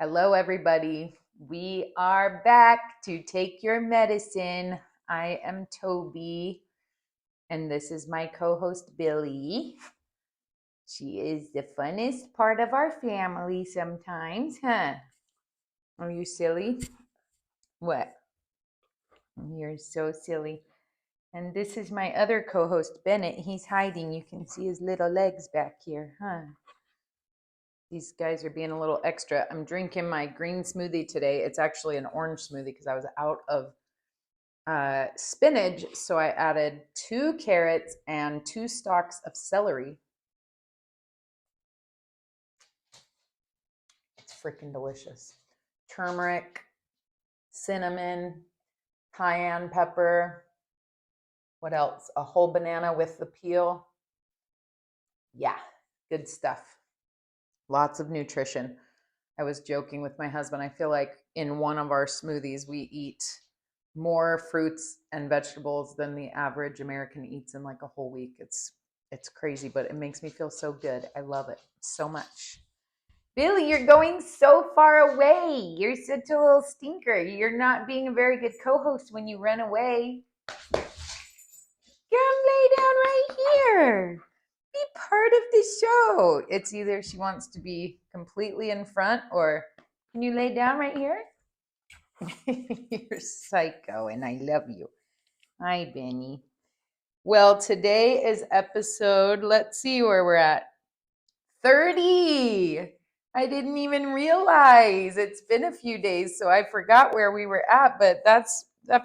Hello, everybody. We are back to take your medicine. I am Toby, and this is my co host, Billy. She is the funnest part of our family sometimes, huh? Are you silly? What? You're so silly. And this is my other co host, Bennett. He's hiding. You can see his little legs back here, huh? These guys are being a little extra. I'm drinking my green smoothie today. It's actually an orange smoothie because I was out of spinach. So I added 2 carrots and 2 stalks of celery. It's freaking delicious. Turmeric, cinnamon, cayenne pepper. What else? A whole banana with the peel. Yeah, good stuff. Lots of nutrition. I was joking with my husband. I feel like in one of our smoothies, we eat more fruits and vegetables than the average American eats in like a whole week. It's crazy, but it makes me feel so good. I love it so much. Billy, you're going so far away. You're such a little stinker. You're not being a very good co-host when you run away. Come lay down right here. Be part of the show. It's either she wants to be completely in front or can you lay down right here? You're psycho and I love you. Hi, Benny. Well, today is episode, let's see where we're at. 30. I didn't even realize. It's been a few days, so I forgot where we were at, but that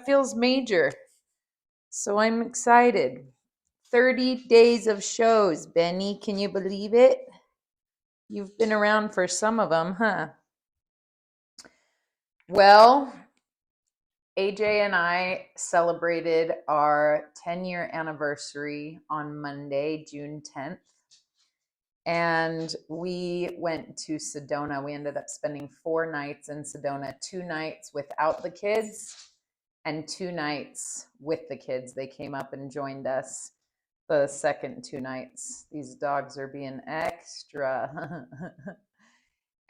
feels major. So I'm excited. 30 days of shows, Benny. Can you believe it? You've been around for some of them, huh? Well, AJ and I celebrated our 10-year anniversary on Monday, June 10th. And we went to Sedona. We ended up spending 4 nights in Sedona, 2 nights without the kids and 2 nights with the kids. They came up and joined us the second 2 nights. These dogs are being extra.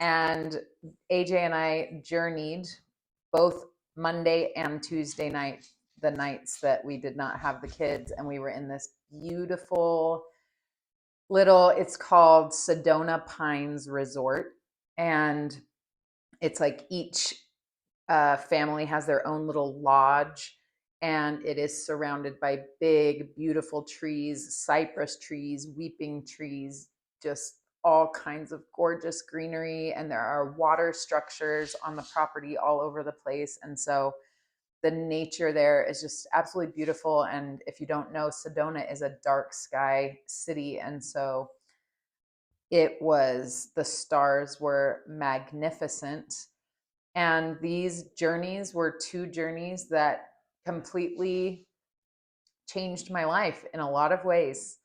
And AJ and I journeyed both Monday and Tuesday night, the nights that we did not have the kids. And we were in this beautiful it's called Sedona Pines Resort. And it's like each family has their own little lodge. And it is surrounded by big, beautiful trees, cypress trees, weeping trees, just all kinds of gorgeous greenery. And there are water structures on the property all over the place. And so the nature there is just absolutely beautiful. And if you don't know, Sedona is a dark sky city. And so the stars were magnificent. And these journeys were 2 journeys that completely changed my life in a lot of ways.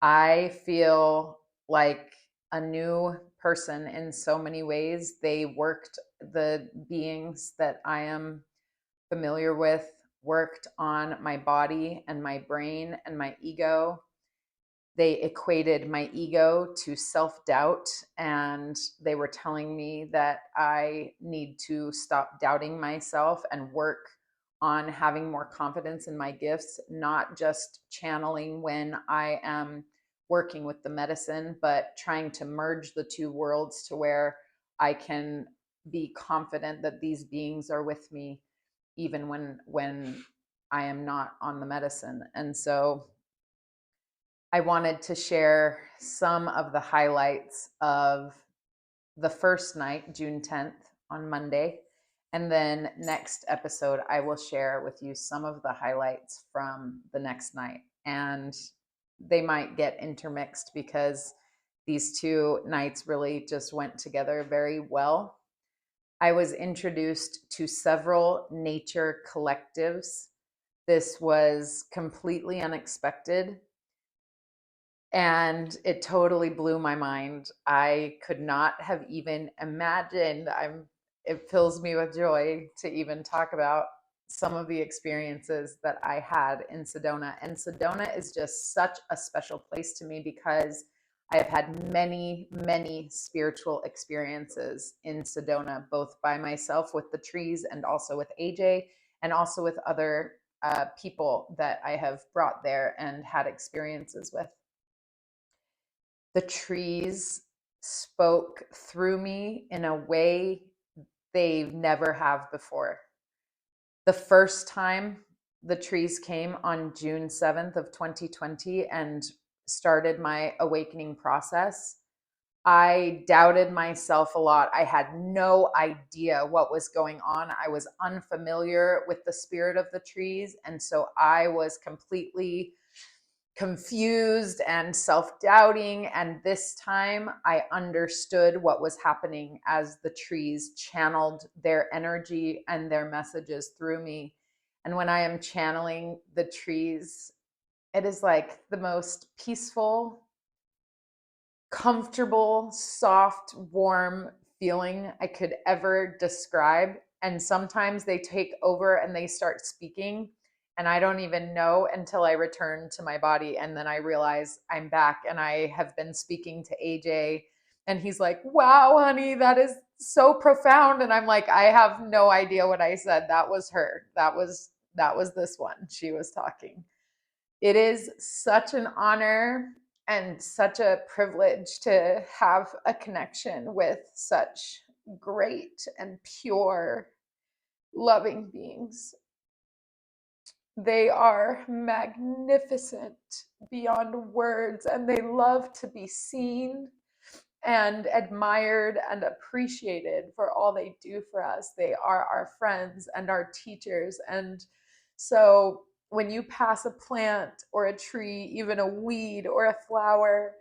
I feel like a new person in so many ways. The beings that I am familiar with worked on my body and my brain and my ego. They equated my ego to self-doubt, and they were telling me that I need to stop doubting myself and work on having more confidence in my gifts, not just channeling when I am working with the medicine, but trying to merge the 2 worlds to where I can be confident that these beings are with me even when I am not on the medicine. And so I wanted to share some of the highlights of the first night, June 10th, on Monday. And then next episode, I will share with you some of the highlights from the next night. And they might get intermixed because these 2 nights really just went together very well. I was introduced to several nature collectives. This was completely unexpected. And it totally blew my mind. I could not have even imagined. It fills me with joy to even talk about some of the experiences that I had in Sedona. And Sedona is just such a special place to me because I have had many, many spiritual experiences in Sedona, both by myself with the trees and also with AJ, and also with other people that I have brought there and had experiences with. The trees spoke through me in a way they never have before. The first time the trees came on June 7th of 2020 and started my awakening process, I doubted myself a lot. I had no idea what was going on. I was unfamiliar with the spirit of the trees. And so I was completely confused and self-doubting. And this time I understood what was happening as the trees channeled their energy and their messages through me. And when I am channeling the trees, it is like the most peaceful, comfortable, soft, warm feeling I could ever describe. And sometimes they take over and they start speaking, and I don't even know until I return to my body. And then I realize I'm back and I have been speaking to AJ. And he's like, wow, honey, that is so profound. And I'm like, I have no idea what I said. That was her. That was this one. She was talking. It is such an honor and such a privilege to have a connection with such great and pure, loving beings. They are magnificent beyond words, and they love to be seen and admired and appreciated for all they do for us. They are our friends and our teachers. And so when you pass a plant or a tree, even a weed or a flower,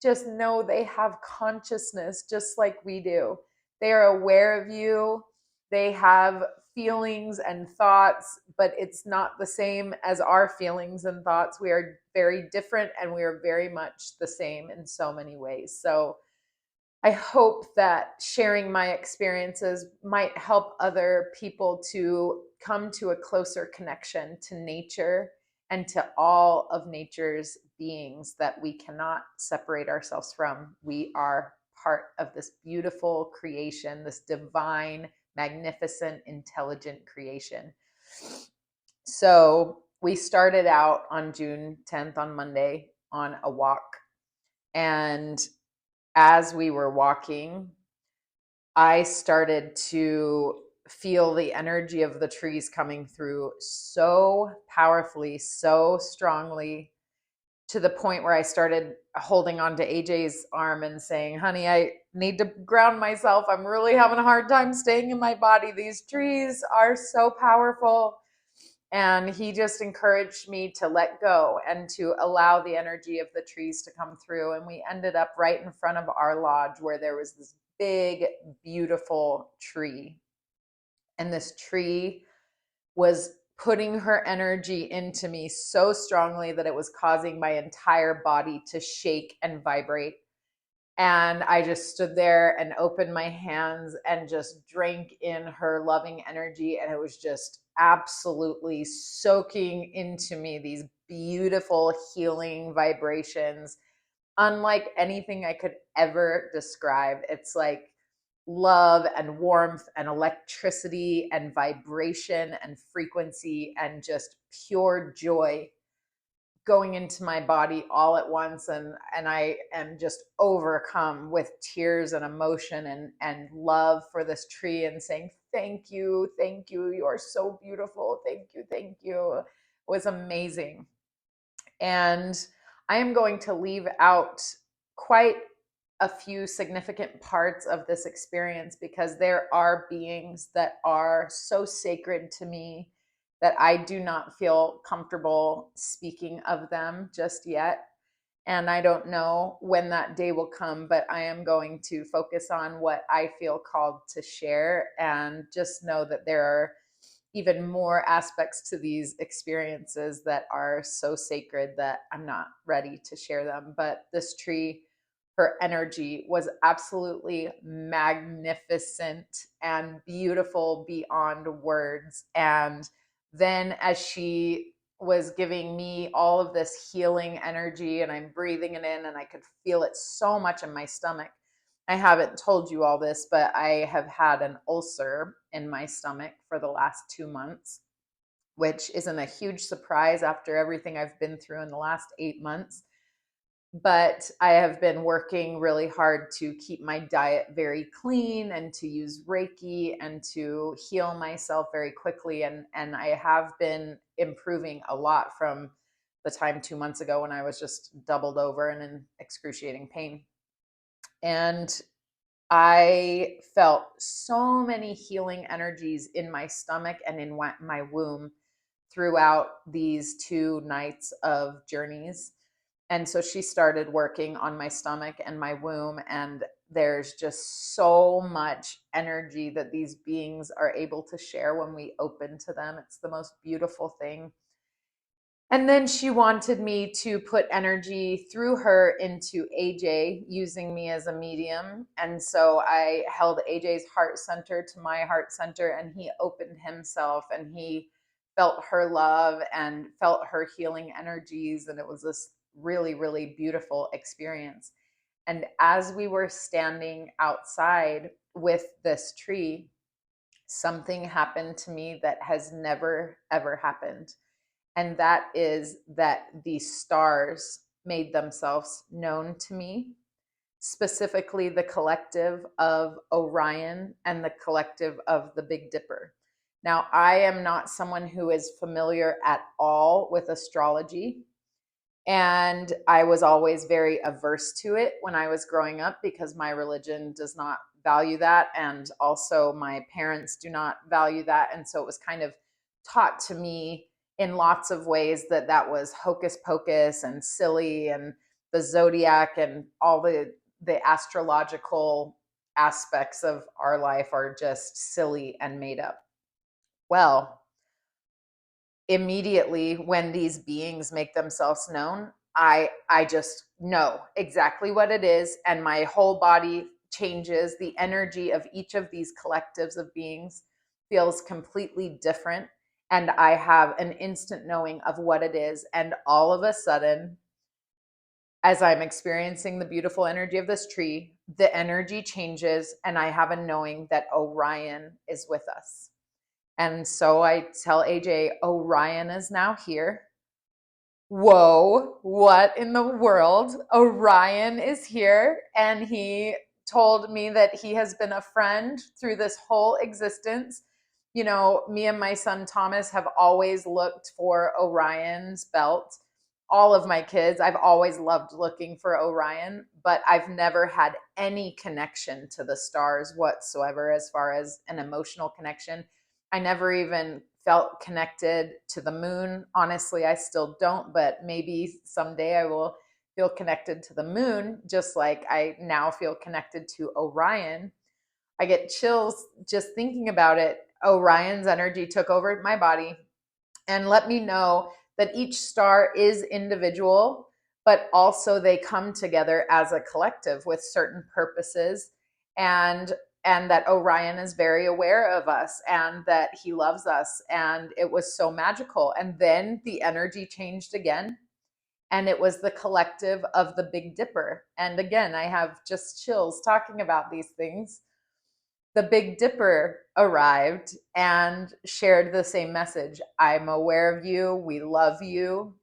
just know they have consciousness just like we do. They are aware of you. They have feelings and thoughts, but it's not the same as our feelings and thoughts. We are very different, and we are very much the same in so many ways. So I hope that sharing my experiences might help other people to come to a closer connection to nature and to all of nature's beings that we cannot separate ourselves from. We are part of this beautiful creation, this divine, magnificent, intelligent creation. So we started out on June 10th, on Monday, on a walk. And as we were walking, I started to feel the energy of the trees coming through so powerfully, so strongly, to the point where I started holding on to AJ's arm and saying, honey, I need to ground myself. I'm really having a hard time staying in my body. These trees are so powerful. And he just encouraged me to let go and to allow the energy of the trees to come through. And we ended up right in front of our lodge, where there was this big, beautiful tree. And this tree was putting her energy into me so strongly that it was causing my entire body to shake and vibrate. And I just stood there and opened my hands and just drank in her loving energy. And it was just absolutely soaking into me these beautiful healing vibrations, unlike anything I could ever describe. It's like love and warmth and electricity and vibration and frequency and just pure joy going into my body all at once. And I am just overcome with tears and emotion and love for this tree, and saying, thank you, you are so beautiful, thank you. It was amazing. And I am going to leave out quite a few significant parts of this experience, because there are beings that are so sacred to me that I do not feel comfortable speaking of them just yet. And I don't know when that day will come, but I am going to focus on what I feel called to share, and just know that there are even more aspects to these experiences that are so sacred that I'm not ready to share them. But this tree, her energy was absolutely magnificent and beautiful beyond words. And then as she was giving me all of this healing energy, and I'm breathing it in, and I could feel it so much in my stomach. I haven't told you all this, but I have had an ulcer in my stomach for the last 2 months, which isn't a huge surprise after everything I've been through in the last 8 months. But I have been working really hard to keep my diet very clean and to use Reiki and to heal myself very quickly. And I have been improving a lot from the time 2 months ago when I was just doubled over and in excruciating pain. And I felt so many healing energies in my stomach and in my womb throughout these 2 nights of journeys. And so she started working on my stomach and my womb, and there's just so much energy that these beings are able to share when we open to them. It's the most beautiful thing. And then she wanted me to put energy through her into AJ, using me as a medium. And so I held AJ's heart center to my heart center, and he opened himself, and he felt her love and felt her healing energies. And it was this really, really beautiful experience. And as we were standing outside with this tree, something happened to me that has never, ever happened. And that is that the stars made themselves known to me, specifically the collective of Orion and the collective of the Big Dipper. Now, I am not someone who is familiar at all with astrology. And I was always very averse to it when I was growing up because my religion does not value that. And also my parents do not value that. And so it was kind of taught to me in lots of ways that that was hocus pocus and silly, and the zodiac and all the astrological aspects of our life are just silly and made up. Well, immediately when these beings make themselves known, I just know exactly what it is, and my whole body changes. The energy of each of these collectives of beings feels completely different, and I have an instant knowing of what it is. And all of a sudden, as I'm experiencing the beautiful energy of this tree, the energy changes, and I have a knowing that Orion is with us. And so I tell AJ, Orion is now here. Whoa, what in the world? Orion is here. And he told me that he has been a friend through this whole existence. You know, me and my son Thomas have always looked for Orion's belt. All of my kids, I've always loved looking for Orion, but I've never had any connection to the stars whatsoever as far as an emotional connection. I never even felt connected to the moon. Honestly, I still don't, but maybe someday I will feel connected to the moon, just like I now feel connected to Orion. I get chills just thinking about it. Orion's energy took over my body and let me know that each star is individual, but also they come together as a collective with certain purposes, and that Orion is very aware of us and that he loves us. And it was so magical. And then the energy changed again, and it was the collective of the Big Dipper. And again, I have just chills talking about these things. The Big Dipper arrived and shared the same message. I'm aware of you. We love you.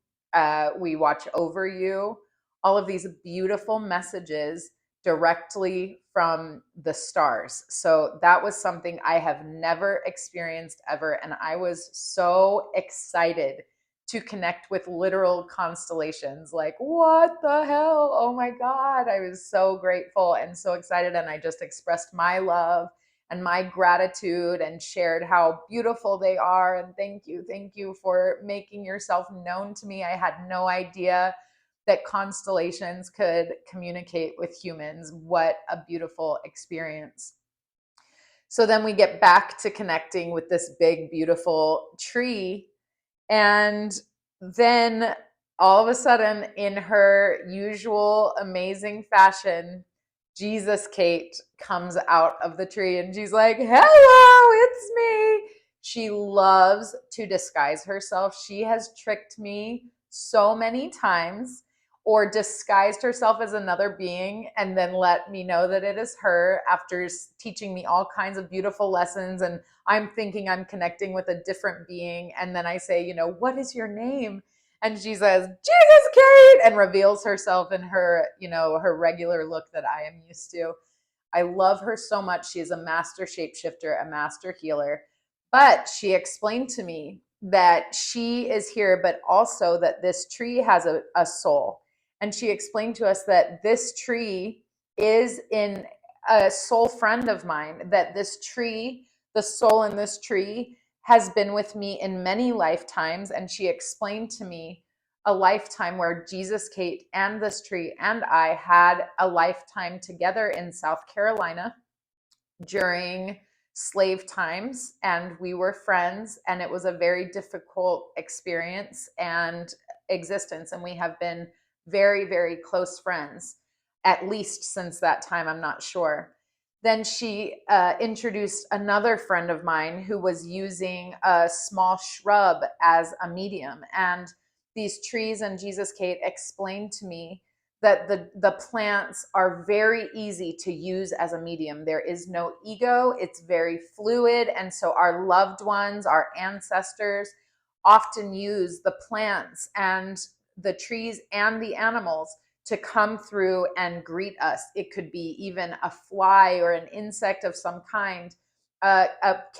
We watch over you. All of these beautiful messages directly from the stars. So that was something I have never experienced ever. And I was so excited to connect with literal constellations. Like, what the hell? Oh my God. I was so grateful and so excited. And I just expressed my love and my gratitude and shared how beautiful they are. And thank you for making yourself known to me. I had no idea that constellations could communicate with humans. What a beautiful experience. So then we get back to connecting with this big, beautiful tree. And then all of a sudden, in her usual amazing fashion, Jesus Kate comes out of the tree and she's like, hello, it's me. She loves to disguise herself. She has tricked me so many times, or disguised herself as another being and then let me know that it is her after teaching me all kinds of beautiful lessons. And I'm thinking I'm connecting with a different being. And then I say, what is your name? And she says, Jesus Kate, and reveals herself in her, her regular look that I am used to. I love her so much. She is a master shapeshifter, a master healer. But she explained to me that she is here, but also that this tree has a soul. And she explained to us that this tree is in a soul friend of mine, that this tree, the soul in this tree, has been with me in many lifetimes. And she explained to me a lifetime where Jesus, Kate, and this tree and I had a lifetime together in South Carolina during slave times, and we were friends, and it was a very difficult experience and existence, and we have been very, very close friends, at least since that time. I'm not sure. Then she introduced another friend of mine who was using a small shrub as a medium, and these trees and Jesus Kate explained to me that the plants are very easy to use as a medium. There is no ego. It's very fluid. And so our loved ones, our ancestors, often use the plants and the trees and the animals to come through and greet us. It could be even a fly or an insect of some kind, a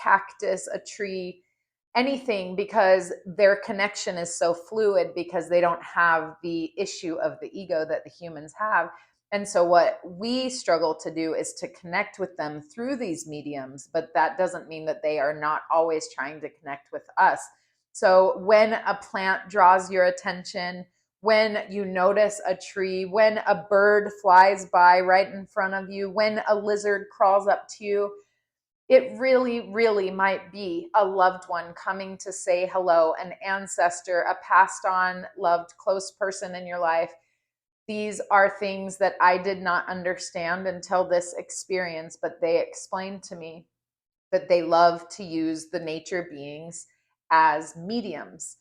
cactus, a tree, anything, because their connection is so fluid, because they don't have the issue of the ego that the humans have. And so what we struggle to do is to connect with them through these mediums, but that doesn't mean that they are not always trying to connect with us. So when a plant draws your attention, when you notice a tree, when a bird flies by right in front of you, when a lizard crawls up to you, it really, really might be a loved one coming to say hello, an ancestor, a passed on, loved, close person in your life. These are things that I did not understand until this experience, but they explained to me that they love to use the nature beings as mediums.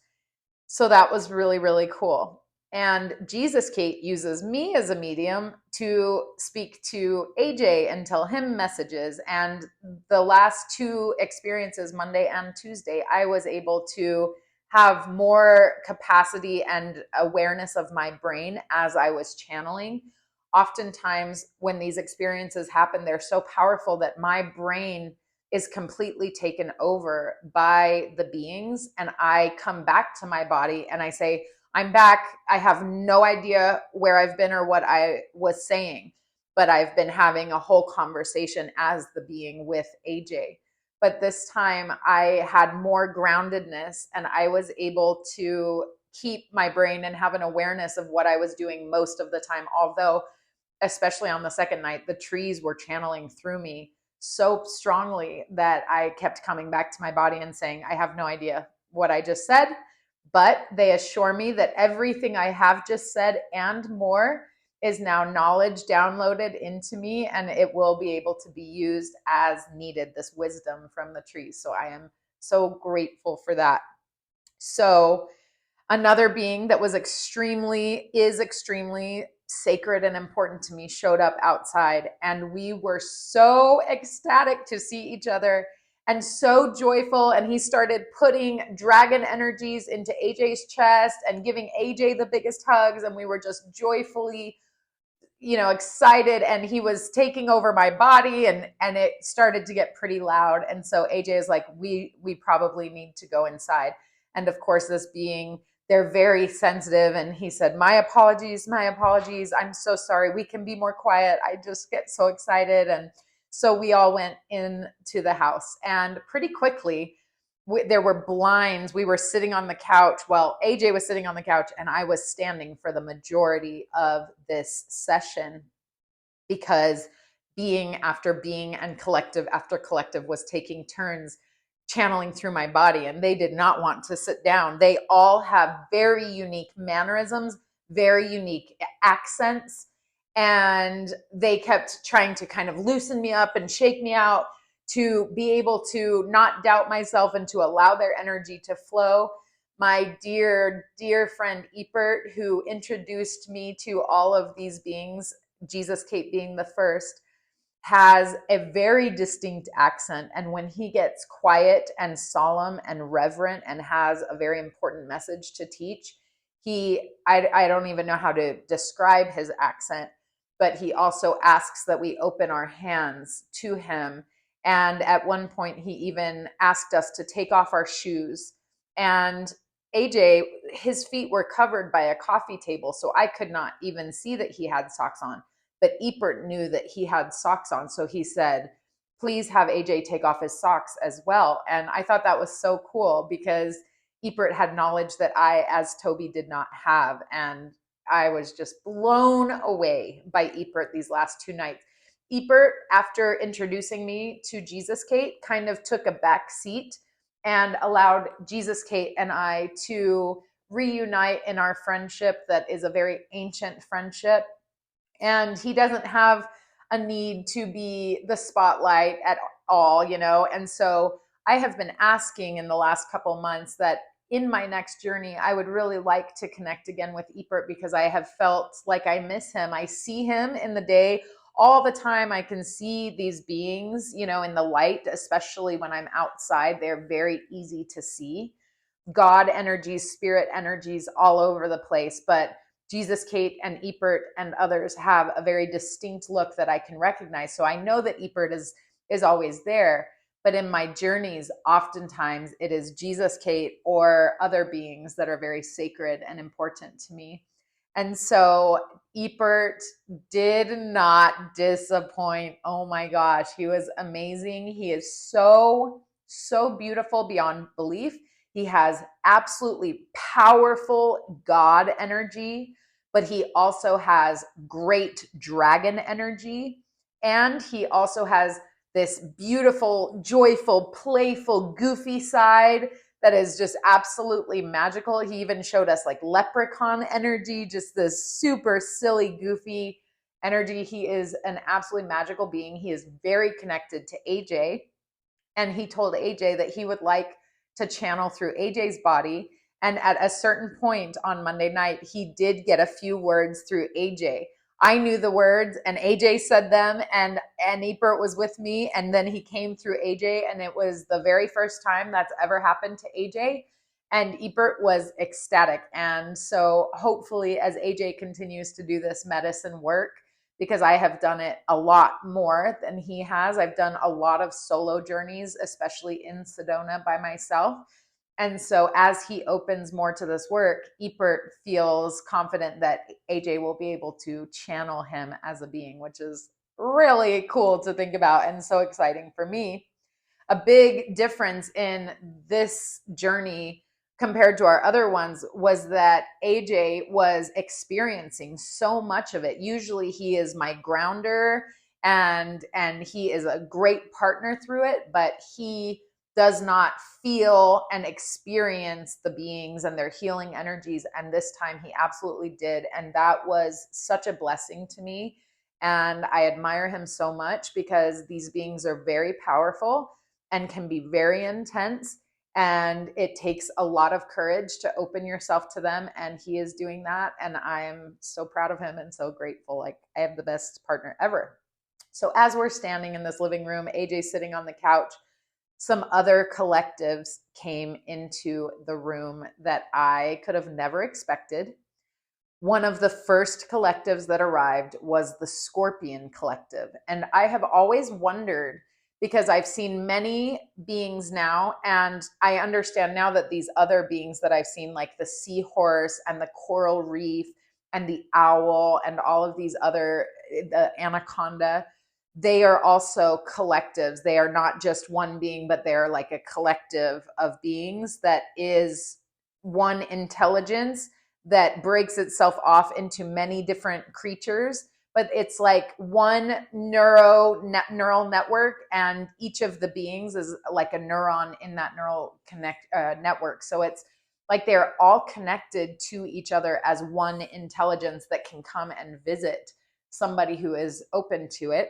So that was really, really cool. And Jesus Kate uses me as a medium to speak to AJ and tell him messages. And the last two experiences, Monday and Tuesday, I was able to have more capacity and awareness of my brain as I was channeling. Oftentimes, when these experiences happen, they're so powerful that my brain is completely taken over by the beings. And I come back to my body and I say, I'm back. I have no idea where I've been or what I was saying, but I've been having a whole conversation as the being with AJ. But this time I had more groundedness and I was able to keep my brain and have an awareness of what I was doing most of the time. Although, especially on the second night, the trees were channeling through me so strongly that I kept coming back to my body and saying, I have no idea what I just said, but they assure me that everything I have just said and more is now knowledge downloaded into me, and it will be able to be used as needed, this wisdom from the trees. So I am so grateful for that. So another being that is extremely sacred and important to me showed up outside, and we were so ecstatic to see each other and so joyful. And he started putting dragon energies into AJ's chest and giving AJ the biggest hugs, and we were just joyfully, excited. And he was taking over my body, and it started to get pretty loud. And so AJ is like, we probably need to go inside. And of course, this being, they're very sensitive. And he said, my apologies. I'm so sorry. We can be more quiet. I just get so excited. And so we all went into the house, and pretty quickly there were blinds. We were sitting on the couch. Well, AJ was sitting on the couch and I was standing for the majority of this session, because being after being and collective after collective was taking turns channeling through my body, and they did not want to sit down. They all have very unique mannerisms, very unique accents, and they kept trying to kind of loosen me up and shake me out. to be able to not doubt myself and to allow their energy to flow. My dear, dear friend Ebert, who introduced me to all of these beings, Jesus Kate being the first, has a very distinct accent. And when he gets quiet and solemn and reverent and has a very important message to teach, I don't even know how to describe his accent, but he also asks that we open our hands to him. And at one point, he even asked us to take off our shoes. And AJ, his feet were covered by a coffee table, so I could not even see that he had socks on. But Ebert knew that he had socks on. So he said, please have AJ take off his socks as well. And I thought that was so cool because Ebert had knowledge that I, as Toby, did not have. And I was just blown away by Ebert these last 2 nights. Ebert, after introducing me to Jesus Kate, kind of took a back seat and allowed Jesus Kate and I to reunite in our friendship that is a very ancient friendship. And he doesn't have a need to be the spotlight at all, you know? And so I have been asking in the last couple months that in my next journey, I would really like to connect again with Ebert because I have felt like I miss him. I see him in the day all the time. I can see these beings, you know, in the light, especially when I'm outside. They're very easy to see. God energies, spirit energies all over the place. But Jesus Kate and Ebert and others have a very distinct look that I can recognize. So I know that Ebert is always there. But in my journeys, oftentimes it is Jesus Kate or other beings that are very sacred and important to me. And so Ebert did not disappoint. Oh my gosh, he was amazing. He is so, so beautiful beyond belief. He has absolutely powerful God energy, but he also has great dragon energy. And he also has this beautiful, joyful, playful, goofy side that is just absolutely magical. He even showed us like leprechaun energy, just this super silly, goofy energy. He is an absolutely magical being. He is very connected to AJ. And he told AJ that he would like to channel through AJ's body. And at a certain point on Monday night, he did get a few words through AJ. I knew the words and AJ said them, and Ebert was with me, and then he came through AJ, and it was the very first time that's ever happened to AJ, and Ebert was ecstatic. And so hopefully as AJ continues to do this medicine work, because I have done it a lot more than he has. I've done a lot of solo journeys, especially in Sedona by myself. And so as he opens more to this work, Ebert feels confident that AJ will be able to channel him as a being, which is really cool to think about and so exciting for me. A big difference in this journey compared to our other ones was that AJ was experiencing so much of it. Usually he is my grounder and he is a great partner through it, but he does not feel and experience the beings and their healing energies. And this time he absolutely did. And that was such a blessing to me. And I admire him so much because these beings are very powerful and can be very intense. And it takes a lot of courage to open yourself to them. And he is doing that. And I am so proud of him and so grateful. Like, I have the best partner ever. So as we're standing in this living room, AJ sitting on the couch, some other collectives came into the room that I could have never expected. One of the first collectives that arrived was the Scorpion Collective. And I have always wondered, because I've seen many beings now, and I understand now that these other beings that I've seen, like the seahorse and the coral reef and the owl and all of these other, the anaconda, they are also collectives. They are not just one being, but they're like a collective of beings that is one intelligence that breaks itself off into many different creatures. But it's like one neural network, and each of the beings is like a neuron in that neural network. So it's like they're all connected to each other as one intelligence that can come and visit somebody who is open to it.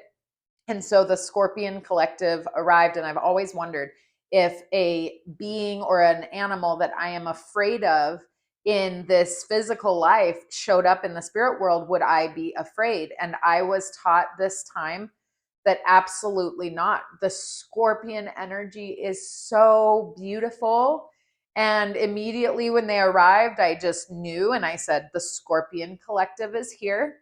And so the Scorpion Collective arrived, and I've always wondered if a being or an animal that I am afraid of in this physical life showed up in the spirit world, would I be afraid? And I was taught this time that absolutely not. The scorpion energy is so beautiful. And immediately when they arrived, I just knew, and I said, the Scorpion Collective is here.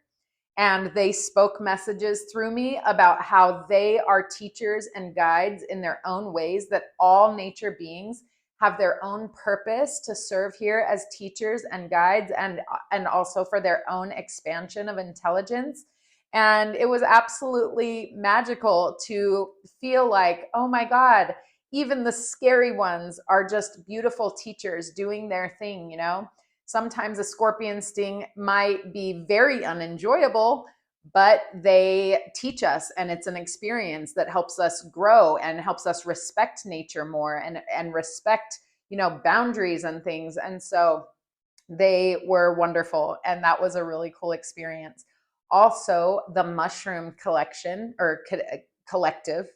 And they spoke messages through me about how they are teachers and guides in their own ways, that all nature beings have their own purpose to serve here as teachers and guides, and also for their own expansion of intelligence. And it was absolutely magical to feel like, oh my God, even the scary ones are just beautiful teachers doing their thing, you know? Sometimes a scorpion sting might be very unenjoyable, but they teach us, and it's an experience that helps us grow and helps us respect nature more, and respect, boundaries and things. And so they were wonderful, and that was a really cool experience. Also, the mushroom collection or collective,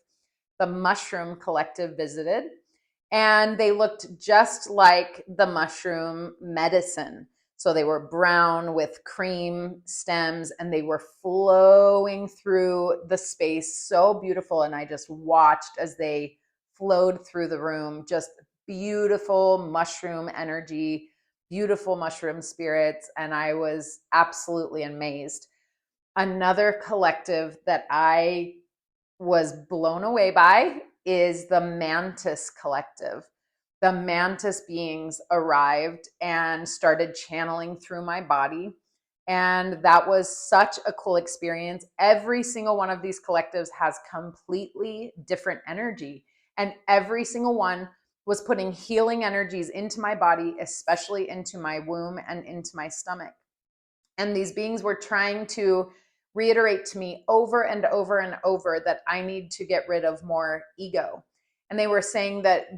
the mushroom collective visited, and they looked just like the mushroom medicine. So they were brown with cream stems, and they were flowing through the space. So beautiful. And I just watched as they flowed through the room, just beautiful mushroom energy, beautiful mushroom spirits. And I was absolutely amazed. Another collective that I was blown away by is the Mantis Collective. The Mantis beings arrived and started channeling through my body. And that was such a cool experience. Every single one of these collectives has completely different energy. And every single one was putting healing energies into my body, especially into my womb and into my stomach. And these beings were trying to reiterate to me over and over and over that I need to get rid of more ego. And they were saying that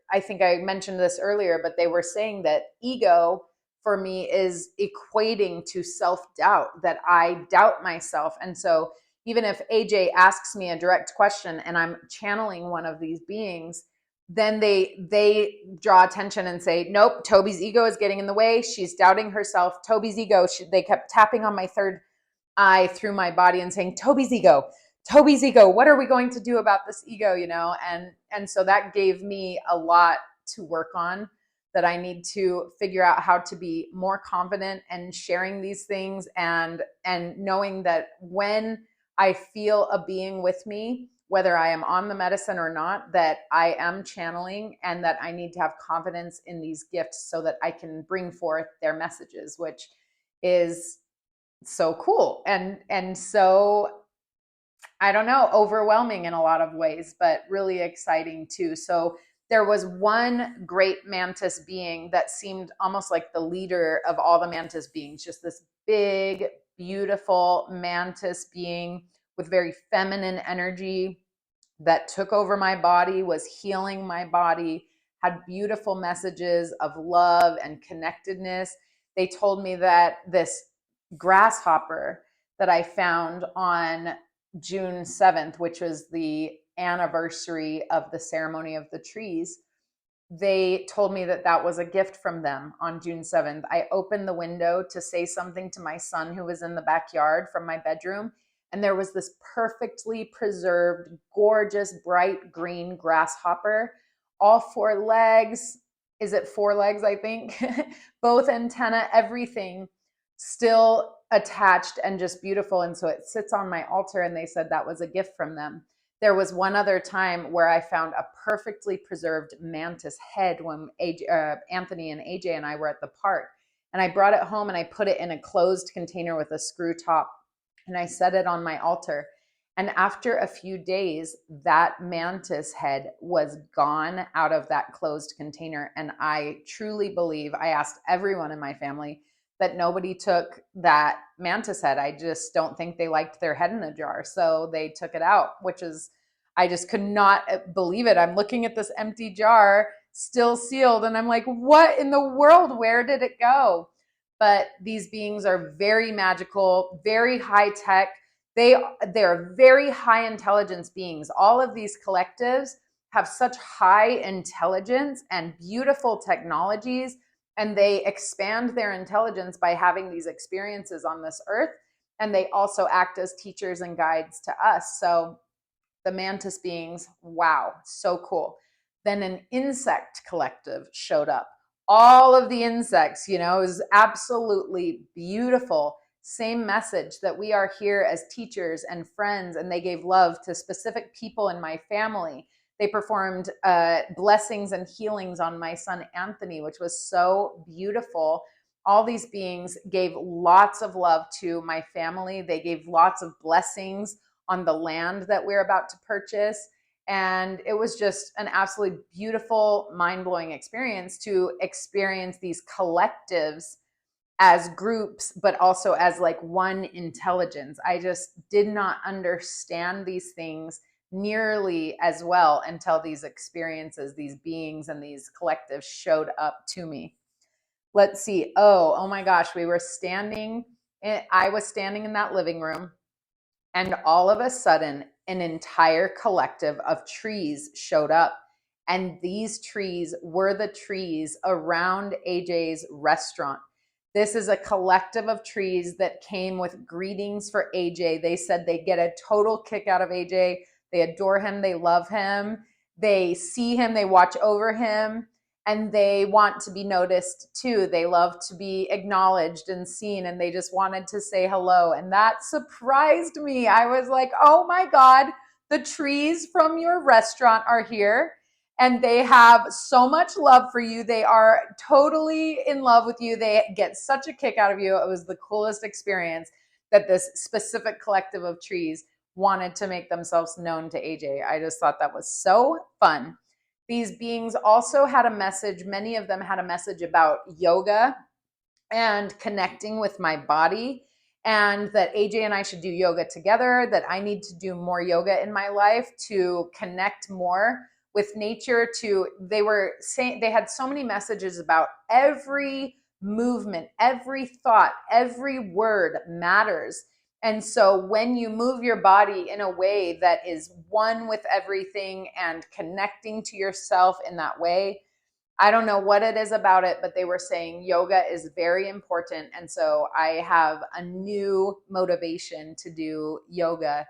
I think I mentioned this earlier, but they were saying that ego for me is equating to self-doubt, that I doubt myself. And so even if AJ asks me a direct question and I'm channeling one of these beings, then they draw attention and say, nope, Toby's ego is getting in the way. She's doubting herself. Toby's ego, they kept tapping on my third eye through my body and saying, Toby's ego, what are we going to do about this ego, And so that gave me a lot to work on, that I need to figure out how to be more confident and sharing these things, and knowing that when I feel a being with me, whether I am on the medicine or not, that I am channeling, and that I need to have confidence in these gifts so that I can bring forth their messages, which is so cool. And so, I don't know, overwhelming in a lot of ways, but really exciting too. So there was one great mantis being that seemed almost like the leader of all the mantis beings, just this big, beautiful mantis being with very feminine energy that took over my body, was healing my body, had beautiful messages of love and connectedness. They told me that this grasshopper that I found on June 7th, which was the anniversary of the ceremony of the trees, they told me that that was a gift from them on June 7th. I opened the window to say something to my son who was in the backyard from my bedroom, and there was this perfectly preserved, gorgeous, bright green grasshopper, all four legs. Is it four legs, I think? Both antenna, everything still attached and just beautiful. And so it sits on my altar, and they said that was a gift from them. There was one other time where I found a perfectly preserved mantis head when Anthony and AJ and I were at the park. And I brought it home and I put it in a closed container with a screw top, and I set it on my altar. And after a few days, that mantis head was gone out of that closed container. And I truly believe, I asked everyone in my family, that nobody took that mantis head. I just don't think they liked their head in a jar. So they took it out, which is, I just could not believe it. I'm looking at this empty jar, still sealed, and I'm like, what in the world? Where did it go? But these beings are very magical, very high tech. They're very high intelligence beings. All of these collectives have such high intelligence and beautiful technologies, and they expand their intelligence by having these experiences on this earth. And they also act as teachers and guides to us. So the mantis beings, wow, so cool. Then an insect collective showed up. All of the insects, it was absolutely beautiful. Same message that we are here as teachers and friends, and they gave love to specific people in my family. They performed blessings and healings on my son Anthony, which was so beautiful. All these beings gave lots of love to my family. They gave lots of blessings on the land that we're about to purchase. And it was just an absolutely beautiful, mind-blowing experience to experience these collectives as groups, but also as like one intelligence. I just did not understand these things nearly as well until these experiences, these beings and these collectives showed up to me. Let's see. Oh my gosh. I was standing in that living room, and all of a sudden, an entire collective of trees showed up. And these trees were the trees around AJ's restaurant. This is a collective of trees that came with greetings for AJ. They said they get a total kick out of AJ. They adore him. They love him. They see him. They watch over him. And they want to be noticed too. They love to be acknowledged and seen, and they just wanted to say hello. And that surprised me. I was like, oh my God, the trees from your restaurant are here, and they have so much love for you. They are totally in love with you. They get such a kick out of you. It was the coolest experience that this specific collective of trees wanted to make themselves known to AJ. I just thought that was so fun. These beings also had a message. Many of them had a message about yoga and connecting with my body, and that AJ and I should do yoga together, that I need to do more yoga in my life to connect more with nature. They were saying, they had so many messages about every movement, every thought, every word matters. And so when you move your body in a way that is one with everything and connecting to yourself in that way, I don't know what it is about it, but they were saying yoga is very important. And so I have a new motivation to do yoga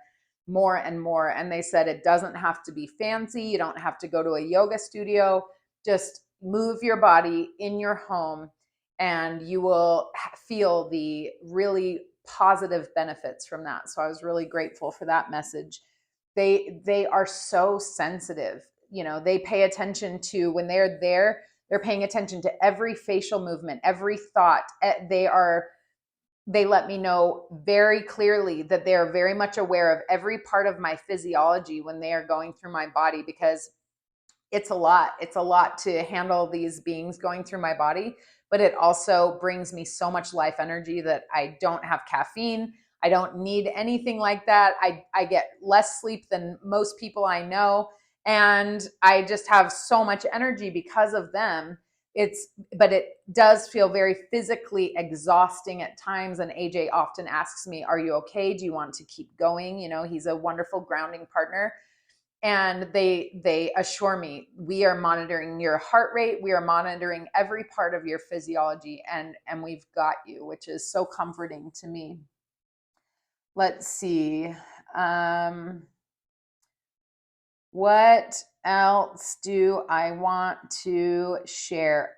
more and more. And they said it doesn't have to be fancy. You don't have to go to a yoga studio. Just move your body in your home, and you will feel the really positive benefits from that. So I was really grateful for that message. They are so sensitive. They pay attention to, when they're there, they're paying attention to every facial movement, every thought. They let me know very clearly that they are very much aware of every part of my physiology when they are going through my body, because it's a lot. It's a lot to handle these beings going through my body, but it also brings me so much life energy that I don't have caffeine. I don't need anything like that. I get less sleep than most people I know, and I just have so much energy because of them. But it does feel very physically exhausting at times. And AJ often asks me, are you okay? Do you want to keep going? He's a wonderful grounding partner. And they assure me, we are monitoring your heart rate. We are monitoring every part of your physiology, and we've got you, which is so comforting to me. Let's see. What else do I want to share?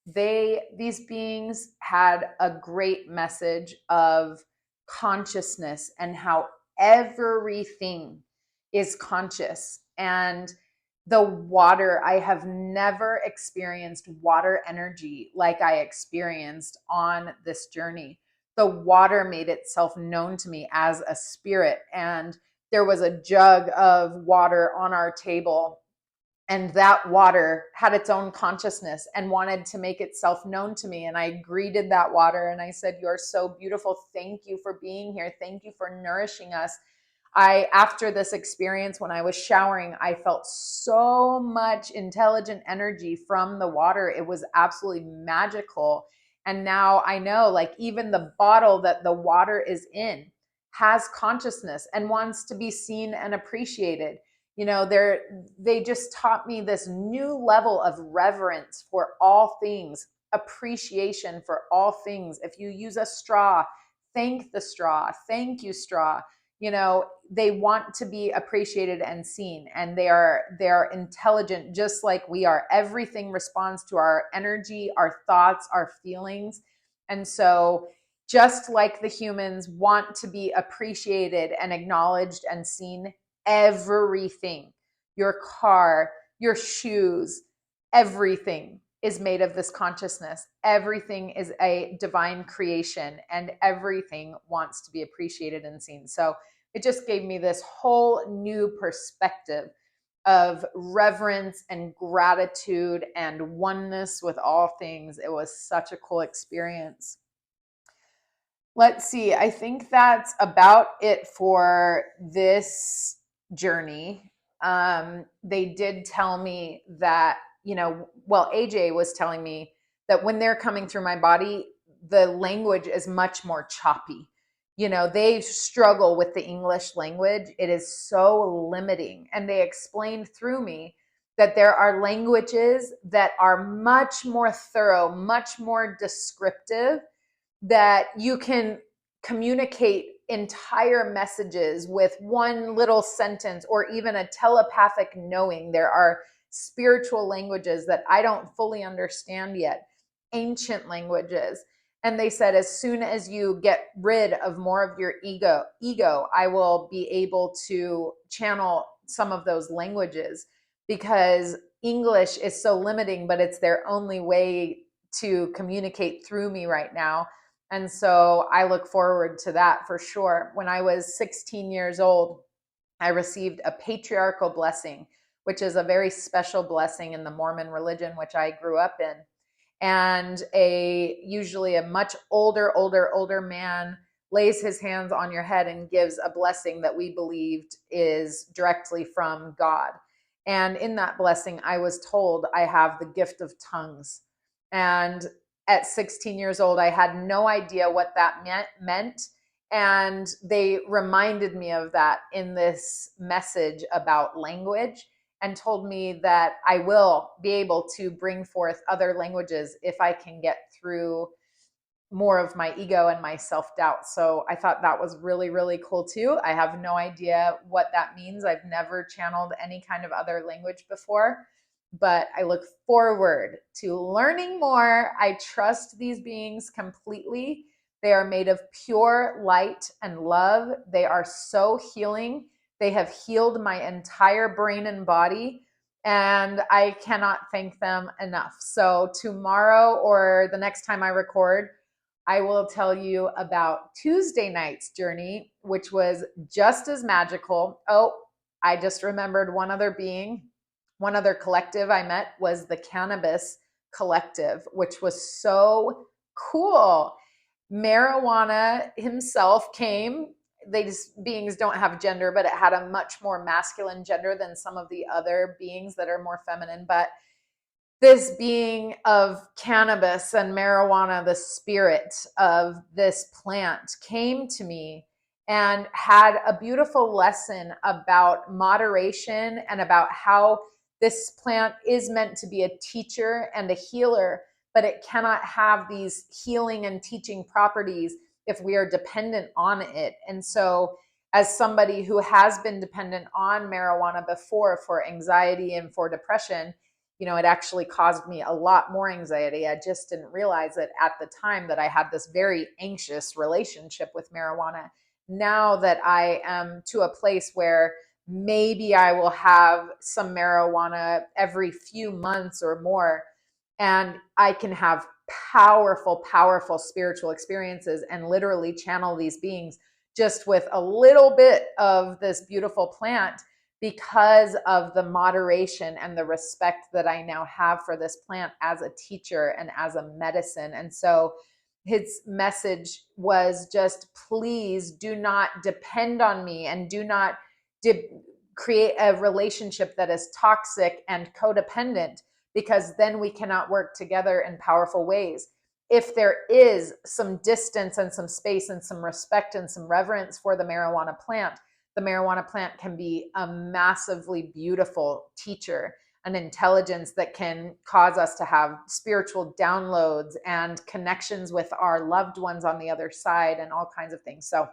These beings had a great message of consciousness and how everything is conscious. And the water, I have never experienced water energy like I experienced on this journey. The water made itself known to me as a spirit, and there was a jug of water on our table, and that water had its own consciousness and wanted to make itself known to me. And I greeted that water and I said, you're so beautiful. Thank you for being here. Thank you for nourishing us. After this experience, when I was showering, I felt so much intelligent energy from the water. It was absolutely magical. And now I know, like, even the bottle that the water is in has consciousness and wants to be seen and appreciated. They just taught me this new level of reverence for all things, appreciation for all things. If you use a straw, thank the straw. Thank you, straw. They want to be appreciated and seen, and they're intelligent just like we are. Everything responds to our energy, our thoughts, our feelings. And so just like the humans want to be appreciated and acknowledged and seen, everything, your car, your shoes, everything is made of this consciousness. Everything is a divine creation, and everything wants to be appreciated and seen. So it just gave me this whole new perspective of reverence and gratitude and oneness with all things. It was such a cool experience. Let's see. I think that's about it for this journey. They did tell me that, AJ was telling me that when they're coming through my body, the language is much more choppy. They struggle with the English language. It is so limiting. And they explained through me that there are languages that are much more thorough, much more descriptive, that you can communicate entire messages with one little sentence or even a telepathic knowing. There are spiritual languages that I don't fully understand yet, ancient languages. And they said, as soon as you get rid of more of your ego, I will be able to channel some of those languages, because English is so limiting, but it's their only way to communicate through me right now. And so I look forward to that for sure. When I was 16 years old, I received a patriarchal blessing, which is a very special blessing in the Mormon religion, which I grew up in. And usually a much older man lays his hands on your head and gives a blessing that we believed is directly from God. And in that blessing, I was told I have the gift of tongues. And at 16 years old, I had no idea what that meant. And they reminded me of that in this message about language, and told me that I will be able to bring forth other languages if I can get through more of my ego and my self-doubt. So I thought that was really, really cool too. I have no idea what that means. I've never channeled any kind of other language before, but I look forward to learning more. I trust these beings completely. They are made of pure light and love. They are so healing. They have healed my entire brain and body, and I cannot thank them enough. So tomorrow, or the next time I record, I will tell you about Tuesday night's journey, which was just as magical. Oh, I just remembered one other collective I met was the Cannabis Collective, which was so cool. Marijuana himself came. These beings don't have gender, but it had a much more masculine gender than some of the other beings that are more feminine. But this being of cannabis and marijuana, the spirit of this plant, came to me and had a beautiful lesson about moderation and about how this plant is meant to be a teacher and a healer, but it cannot have these healing and teaching properties if we are dependent on it. And so as somebody who has been dependent on marijuana before for anxiety and for depression, it actually caused me a lot more anxiety. I just didn't realize it at the time that I had this very anxious relationship with marijuana. Now that I am to a place where maybe I will have some marijuana every few months or more, and I can have powerful, powerful spiritual experiences and literally channel these beings just with a little bit of this beautiful plant, because of the moderation and the respect that I now have for this plant as a teacher and as a medicine. And so his message was just, please do not depend on me, and do not create a relationship that is toxic and codependent, because then we cannot work together in powerful ways. if there is some distance and some space and some respect and some reverence for the marijuana plant can be a massively beautiful teacher, an intelligence that can cause us to have spiritual downloads and connections with our loved ones on the other side and all kinds of things. So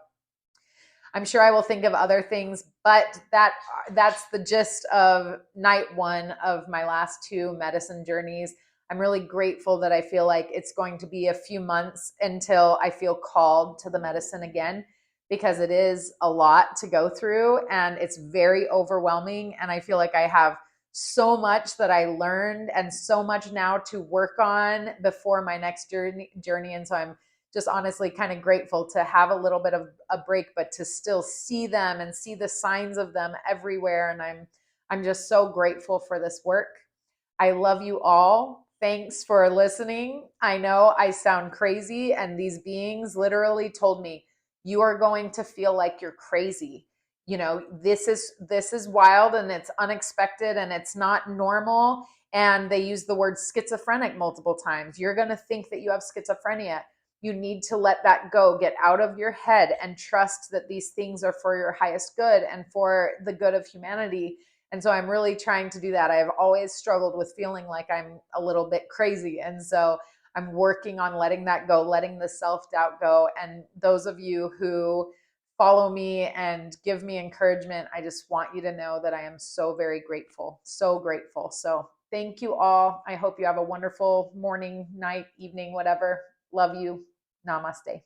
I'm sure I will think of other things, but that's the gist of night one of my last two medicine journeys. I'm really grateful that I feel like it's going to be a few months until I feel called to the medicine again, because it is a lot to go through and it's very overwhelming. And I feel like I have so much that I learned and so much now to work on before my next journey. And so I'm just honestly kind of grateful to have a little bit of a break, but to still see them and see the signs of them everywhere. And I'm just so grateful for this work. I love you all. Thanks for listening. I know I sound crazy, and these beings literally told me, you are going to feel like you're crazy. You know, this is wild and it's unexpected and it's not normal. And they use the word schizophrenic multiple times. You're going to think that you have schizophrenia. You need to let that go, get out of your head, and trust that these things are for your highest good and for the good of humanity. And so I'm really trying to do that. I have always struggled with feeling like I'm a little bit crazy. And so I'm working on letting that go, letting the self-doubt go. And those of you who follow me and give me encouragement, I just want you to know that I am so very grateful, so grateful. So thank you all. I hope you have a wonderful morning, night, evening, whatever. Love you. Namaste.